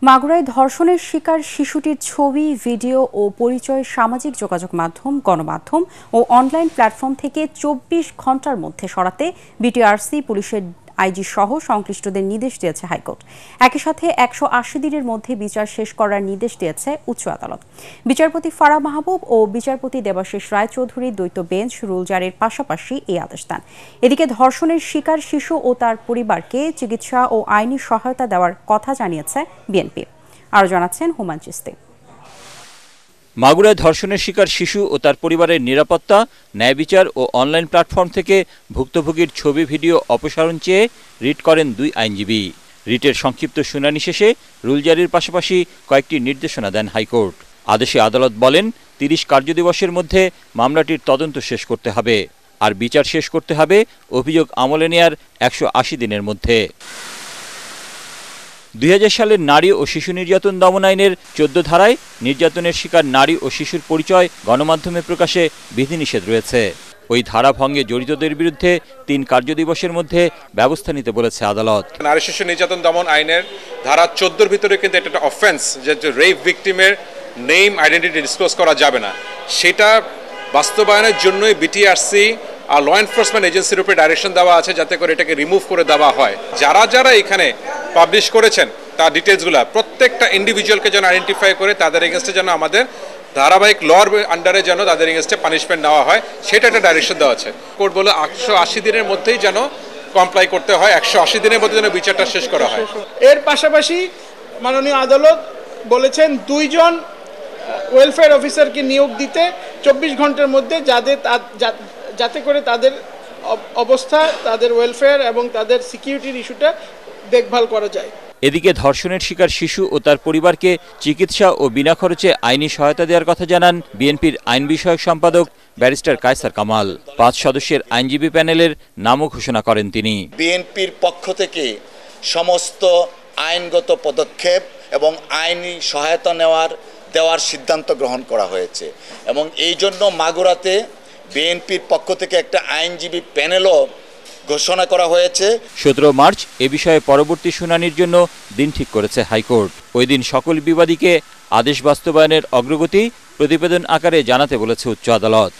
মাগুরায় ধর্ষণের শিকার শিশুটির ছবি, ভিডিও ও পরিচয় সামাজিক যোগাযোগ মাধ্যম, গণমাধ্যম ও অনলাইন প্ল্যাটফর্ম থেকে ২৪ ঘণ্টার মধ্যে সরাতে বিটিআরসি, পুলিশের আইজি সহ সংশ্লিষ্টদের নির্দেশ দিয়েছে হাইকোর্ট। একই সাথে ১৮০ দিনের মধ্যে বিচার শেষ করার নির্দেশ দিয়েছে উচ্চ আদালত। বিচারপতি ফারাহ মাহবুব ও বিচারপতি দেবাশিস রায়চৌধুরীর দ্বৈত বেঞ্চ রুল জারির পাশাপাশি এই আদেশ দেন। এদিকে ধর্ষণের শিকার শিশু ও তার পরিবারকে চিকিৎসা ও আইনি সহায়তা দেওয়ার কথা জানিয়েছে বিএনপি। আরও জানাচ্ছেন হুমায়ুন চিস্তি। মাগুরায় ধর্ষণের শিকার শিশু ও তার পরিবারের নিরাপত্তা, ন্যায় বিচার ও অনলাইন প্ল্যাটফর্ম থেকে ভুক্তভোগীর ছবি, ভিডিও অপসারণ চেয়ে রিট করেন ২ আইনজীবী। রিটের সংক্ষিপ্ত শুনানি শেষে রুল জারির পাশাপাশি কয়েকটি নির্দেশনা দেন হাইকোর্ট। আদেশে আদালত বলেন, ৩০ কার্যদিবসের মধ্যে মামলাটির তদন্ত শেষ করতে হবে, আর বিচার শেষ করতে হবে অভিযোগ আমলে নেয়ার ১৮০ দিনের মধ্যে। ২০০০ সালের নারী ও শিশু নির্যাতন দমন আইনের ১৪ ধারায় নির্যাতনের শিকার নারী ও শিশুর পরিচয় গণমাধ্যমে প্রকাশে বিধিনিষেধ রয়েছে। ওই ধারা ভঙ্গে জড়িতদের বিরুদ্ধে ৩ কার্যদিবসের মধ্যে ব্যবস্থা নিতে বলেছে আদালত। নারী শিশু নির্যাতন দমন আইনের ধারা ১৪-র ভিতরে কিন্তু এটা একটা অফেন্স, যে রেপ ভিকটিমের নেম, আইডেন্টিটি ডিসক্লোজ করা যাবে না। সেটা বাস্তবায়নের জন্যই বিটিআরসি আর ল এনফোর্সমেন্ট এজেন্সির উপরে ডাইরেকশন দেওয়া আছে, যাতে করে এটাকে রিমুভ করে দেওয়া হয়। যারা এখানে পাবলিশ করেছেন তার ডিটেলসগুলো প্রত্যেকটা ইন্ডিভিজুয়ালকে যেন আইডেন্টিফাই করে তাদের এগেনস্টে যেন আমাদের ধারাবাহিক লর আন্ডারে যেন তাদের এগেনস্টে পানিশমেন্ট নেওয়া হয়, সেটা একটা ডাইরেকশন দেওয়া আছে। কোর্ট বলে ১৮০ দিনের মধ্যেই যেন কমপ্লাই করতে হয়, ১৮০ দিনের মধ্যে যেন বিচারটা শেষ করা হয়। এর পাশাপাশি মাননীয় আদালত বলেছেন ২ জন ওয়েলফেয়ার অফিসারকে নিয়োগ দিতে ২৪ ঘন্টার মধ্যে, যাতে করে তাদের অবস্থা, তাদের ওয়েলফেয়ার এবং তাদের সিকিউরিটির ইস্যুটা দেখভাল করা যায়। এদিকে ধর্ষণের শিকার শিশু ও তার পরিবারকে চিকিৎসা ও বিনা খরচে আইনি সহায়তা দেওয়ার কথা জানান বিএনপির আইন বিষয়ক সম্পাদক ব্যারিস্টার কায়সার কামাল। ৫ সদস্যের আইনজীবী প্যানেলের নামও ঘোষণা করেন তিনি। বিএনপির পক্ষ থেকে সমস্ত আইনগত পদক্ষেপ এবং আইনি সহায়তা দেওয়ার সিদ্ধান্ত গ্রহণ করা হয়েছে, এবং এই জন্য মাগুরাতে বিএনপির পক্ষ থেকে একটা আইনজীবী প্যানেলও ঘোষণা করা হয়েছে। ১৭ মার্চ এ বিষয়ে পরবর্তী শুনানির জন্য দিন ঠিক করেছে হাইকোর্ট। ওই দিন সকল বিবাদীকে আদেশ বাস্তবায়নের অগ্রগতি প্রতিবেদন আকারে জানাতে বলেছে উচ্চ আদালত।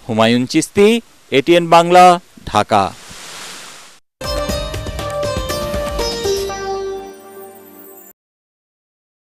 হুমায়ুন চিস্তি, এটিএন বাংলা, ঢাকা।